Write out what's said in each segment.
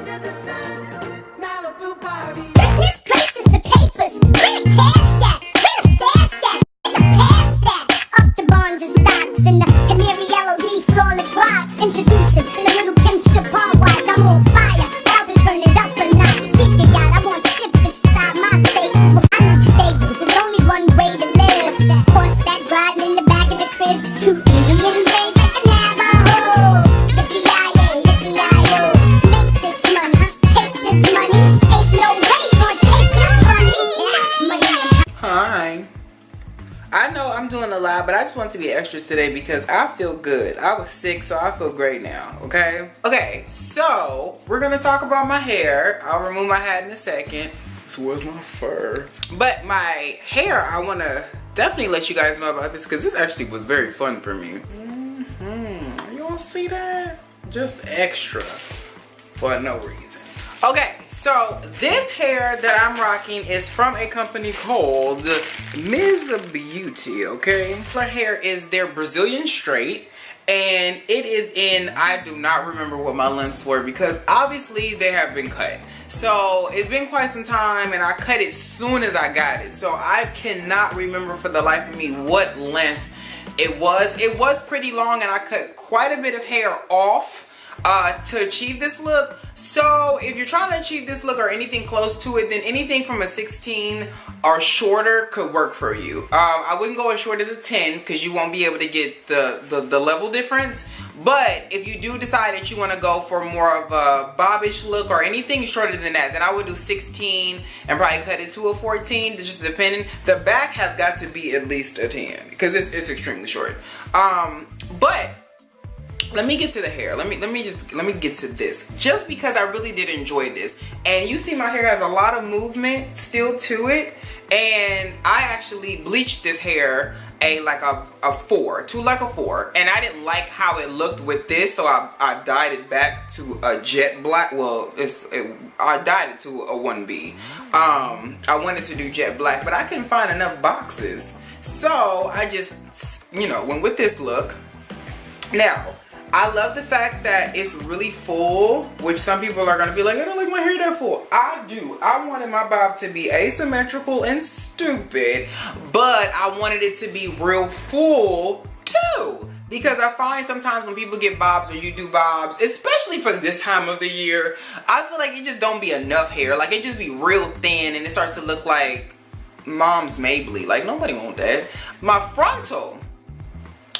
under the sun. Malibu party. Goodness gracious, the papers. Where the cash at? Where the stash at? In the past that. Up the bonds and stocks and the canary yellow D flawless rocks. Introducing the little Kim Shabbat watch. I'm on fire. About to turn it up a notch. Speak to y'all. I want chips inside my state. I'm unstable. There's only one way to live. Horseback riding in the back of the crib. 2 million days at the Navajo. Yippee-yi-yay, yippee-yi-yo. Make this money. Take this money. Ain't no way gonna take this from me. Money. Hi. I know I'm doing a lot, but I just want to be extras today because I feel good. I was sick, so I feel great now, okay? Okay, so we're gonna talk about my hair. I'll remove my hat in a second. So where's my fur? But my hair, I wanna definitely let you guys know about this because this actually was very fun for me. You all see that? Just extra for no reason. Okay, so this hair that I'm rocking is from a company called Msbeauty, okay? My hair is their Brazilian straight, and it is in, I do not remember what my lengths were because obviously they have been cut. So it's been quite some time and I cut it soon as I got it. So I cannot remember for the life of me what length it was. It was pretty long and I cut quite a bit of hair off to achieve this look. So if you're trying to achieve this look or anything close to it, then anything from a 16 or shorter could work for you. I wouldn't go as short as a 10 because you won't be able to get the level difference. But if you do decide that you want to go for more of a bobbish look or anything shorter than that, then I would do 16 and probably cut it to a 14, just depending. The back has got to be at least a 10 because it's extremely short. But let me get to the hair. Let me get to this. Just because I really did enjoy this. And you see my hair has a lot of movement still to it. And I actually bleached this hair like a 4. And I didn't like how it looked with this, so I dyed it back to a jet black. Well, I dyed it to a 1B. I wanted to do jet black, but I couldn't find enough boxes. So I just, went with this look. Now, I love the fact that it's really full, which some people are going to be like, I don't like my hair that full. I do. I wanted my bob to be asymmetrical and stupid, but I wanted it to be real full too. Because I find sometimes when people get bobs or you do bobs, especially for this time of the year, I feel like it just don't be enough hair. Like it just be real thin and it starts to look like mom's Maybelline. Like nobody want that. My frontal.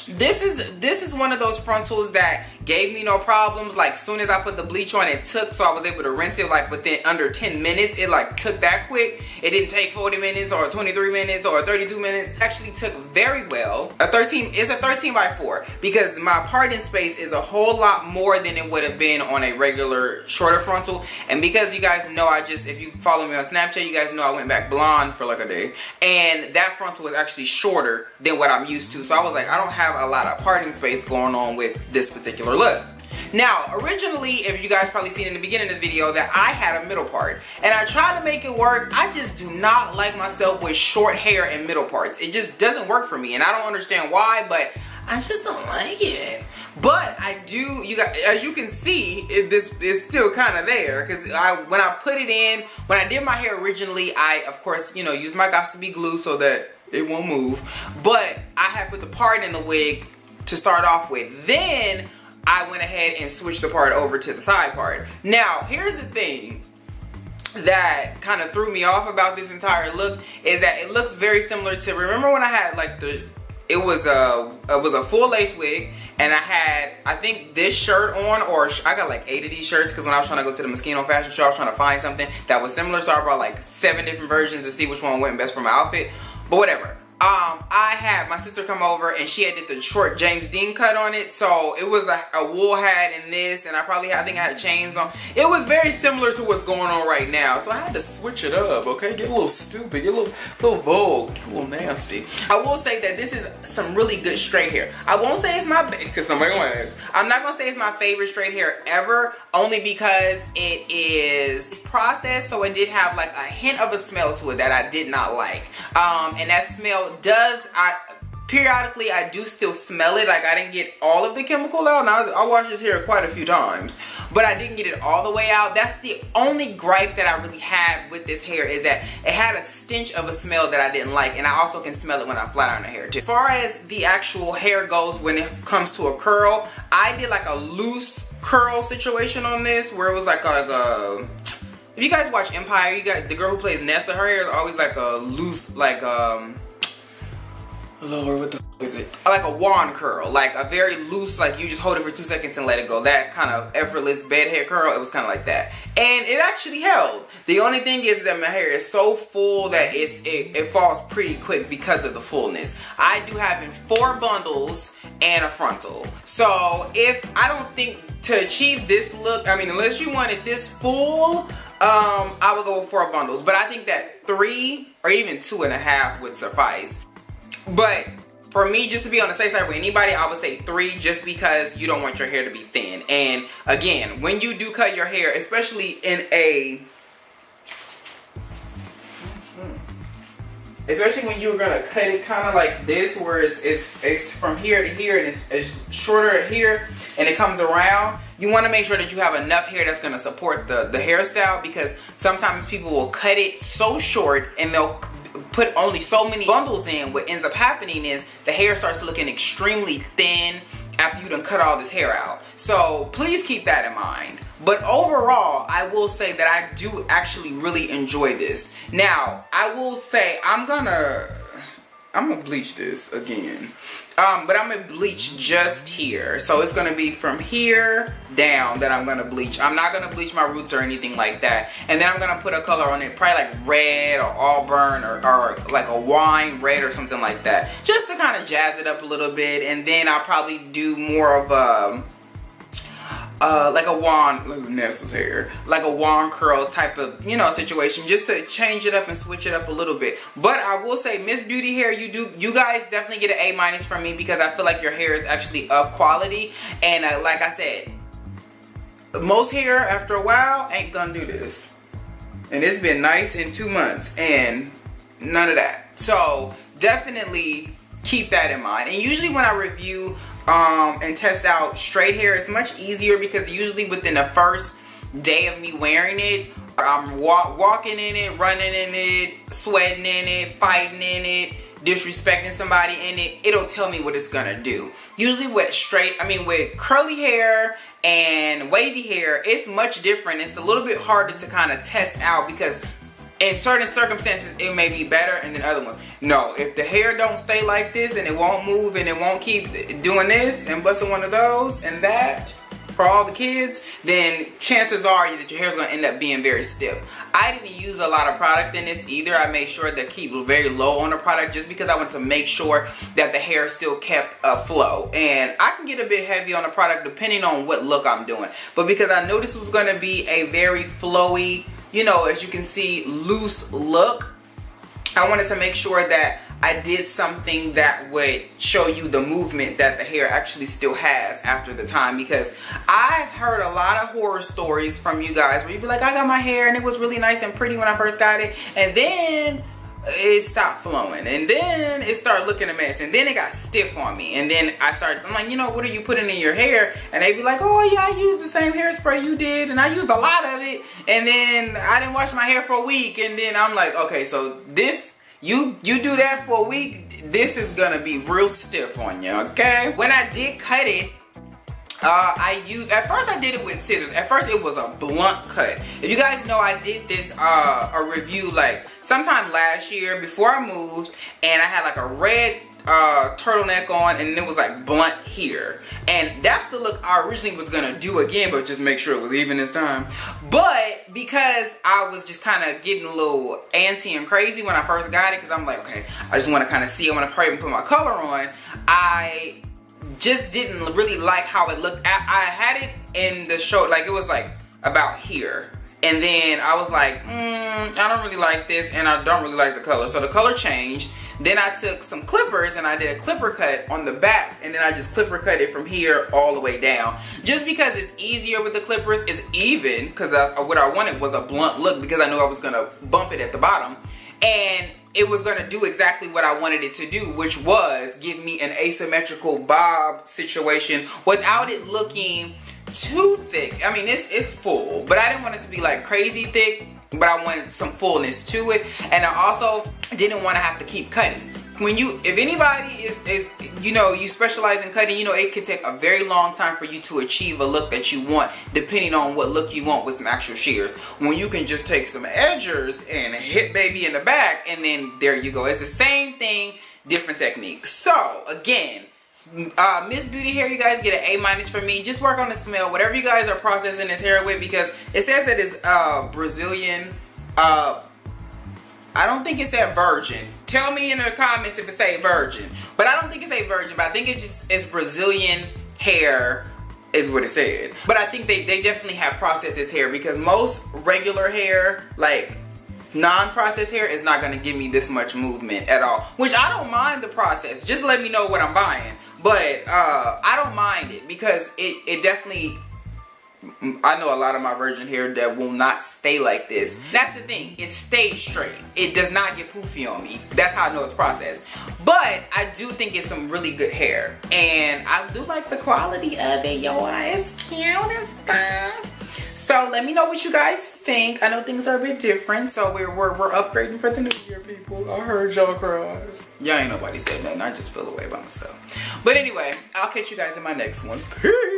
This is one of those frontals that gave me no problems. Like soon as I put the bleach on, it took, so I was able to rinse it like within under 10 minutes. It like took that quick. It didn't take 40 minutes or 23 minutes or 32 minutes. It actually took very well. It's a 13 by 4 because my parting space is a whole lot more than it would have been on a regular shorter frontal. And because you guys know, if you follow me on Snapchat, you guys know I went back blonde for like a day. And that frontal was actually shorter than what I'm used to. So I was like, I don't have a lot of parting space going on with this particular look. Now, originally, if you guys probably seen in the beginning of the video that I had a middle part and I tried to make it work. I just do not like myself with short hair and middle parts. It just doesn't work for me and I don't understand why, but I just don't like it. But I do, you guys, as you can see, this is still kind of there because when I put it in, when I did my hair originally, I of course, used my Got2b glue so that it won't move. But I had put the part in the wig to start off with. Then I went ahead and switched the part over to the side part. Now, here's the thing that kind of threw me off about this entire look is that it looks very similar to, remember when I had like it was a full lace wig and I had, I think this shirt on, or I got like 8 of these shirts because when I was trying to go to the Moschino fashion show, I was trying to find something that was similar, so I brought like 7 different versions to see which one went best for my outfit. But whatever. I had my sister come over and she had did the short James Dean cut on it. So it was a wool hat and this, and I think I had chains on. It was very similar to what's going on right now. So I had to switch it up, okay? Get a little stupid, get a little vogue, get a little nasty. I will say that this is some really good straight hair. I won't say it's my, because somebody gonna ask. I'm not gonna say it's my favorite straight hair ever, only because it is processed, so it did have like a hint of a smell to it that I did not like. And that smell does, periodically I do still smell it. Like I didn't get all of the chemical out, and I washed this hair quite a few times, but I didn't get it all the way out. That's the only gripe that I really had with this hair, is that it had a stench of a smell that I didn't like, and I also can smell it when I flat iron the hair too. As far as the actual hair goes, when it comes to a curl, I did like a loose curl situation on this, where it was like a if you guys watch Empire, you got the girl who plays Nessa, her hair is always like a loose, like Lord, what the f is it? Like a wand curl, like a very loose, like you just hold it for 2 seconds and let it go. That kind of effortless bed hair curl, it was kind of like that. And it actually held. The only thing is that my hair is so full that it falls pretty quick because of the fullness. I do have in 4 bundles and a frontal. So if I don't think to achieve this look, I mean, unless you wanted this full, I would go with 4 bundles. But I think that 3 or even 2.5 would suffice. But for me, just to be on the safe side with anybody, I would say 3, just because you don't want your hair to be thin. And again, when you do cut your hair, especially when you're gonna cut it kind of like this, where it's from here to here and it's shorter here and it comes around, you want to make sure that you have enough hair that's gonna support the hairstyle, because sometimes people will cut it so short and they'll put only so many bundles in. What ends up happening is the hair starts looking extremely thin after you done cut all this hair out. So please keep that in mind. But overall, I will say that I do actually really enjoy this. Now, I will say I'm gonna bleach this again. But I'm gonna bleach just here. So it's gonna be from here down that I'm gonna bleach. I'm not gonna bleach my roots or anything like that. And then I'm gonna put a color on it, probably like red or auburn or like a wine red or something like that, just to kind of jazz it up a little bit. And then I'll probably do more of like a wand, look at Nessa's hair, like a wand curl type of, you know, situation, just to change it up and switch it up a little bit. But I will say, Msbeauty hair, you guys definitely get an A- from me, because I feel like your hair is actually of quality. And like I said, most hair after a while ain't gonna do this. And it's been nice in 2 months and none of that. So definitely keep that in mind. And usually when I review and test out straight hair, it's much easier, because usually within the first day of me wearing it, I'm walking in it, running in it, sweating in it, fighting in it, disrespecting somebody in it, it'll tell me what it's gonna do. Usually with with curly hair and wavy hair, it's much different. It's a little bit harder to kind of test out, because in certain circumstances it may be better, and then other ones no. If the hair don't stay like this and it won't move and it won't keep doing this and busting one of those and that for all the kids, then chances are that your hair is going to end up being very stiff. I didn't use a lot of product in this either. I made sure to keep very low on the product, just because I wanted to make sure that the hair still kept a flow. And I can get a bit heavy on the product depending on what look I'm doing. But because I knew this was going to be a very flowy, you know, as you can see, loose look, I wanted to make sure that I did something that would show you the movement that the hair actually still has after the time. Because I've heard a lot of horror stories from you guys where you'd be like, I got my hair and it was really nice and pretty when I first got it, and then it stopped flowing, and then it started looking a mess, and then it got stiff on me. And then I'm like, you know, what are you putting in your hair? And they'd be like, oh yeah, I used the same hairspray you did, and I used a lot of it, and then I didn't wash my hair for a week. And then I'm like, okay, so this, you do that for a week, this is gonna be real stiff on you, okay? When I did cut it, at first I did it with scissors. At first it was a blunt cut. If you guys know, I did this a review like sometime last year before I moved, and I had like a red turtleneck on, and it was like blunt here. And that's the look I originally was gonna do again, but just make sure it was even this time. But because I was just kind of getting a little antsy and crazy when I first got it, because I'm like, okay, I just want to kind of see, I want to probably put my color on, I just didn't really like how it looked. I had it in the show, like it was like about here, and then I was like, I don't really like this, and I don't really like the color. So the color changed. Then I took some clippers and I did a clipper cut on the back, and then I just clipper cut it from here all the way down, just because it's easier with the clippers. It's even, because what I wanted was a blunt look, because I knew I was gonna bump it at the bottom. and it was gonna do exactly what I wanted it to do, which was give me an asymmetrical bob situation without it looking too thick. I mean, it's full, but I didn't want it to be like crazy thick, but I wanted some fullness to it, and I also didn't want to have to keep cutting. If anybody is you know, you specialize in cutting, you know, it could take a very long time for you to achieve a look that you want, depending on what look you want with some actual shears. When you can just take some edgers and hit baby in the back, and then there you go. It's the same thing, different technique. So again, Msbeauty hair, you guys get an A- from me. Just work on the smell, whatever you guys are processing this hair with, because it says that it's Brazilian. I don't think it said virgin. Tell me in the comments if it say virgin. But I don't think it say virgin, but I think it's Brazilian hair is what it said. But I think they definitely have processed this hair, because most regular hair, like non-processed hair, is not gonna give me this much movement at all. Which I don't mind the process. Just let me know what I'm buying. But I don't mind it, because it definitely, I know a lot of my virgin hair that will not stay like this. That's the thing, it stays straight. It does not get poofy on me. That's how I know it's processed. But I do think it's some really good hair, and I do like the quality of it, y'all. It's cute and stuff. So let me know what you guys think. I know things are a bit different, so we're upgrading for the new year, people. I heard y'all cries. Y'all ain't nobody said nothing. I just feel away by myself. But anyway, I'll catch you guys in my next one. Peace.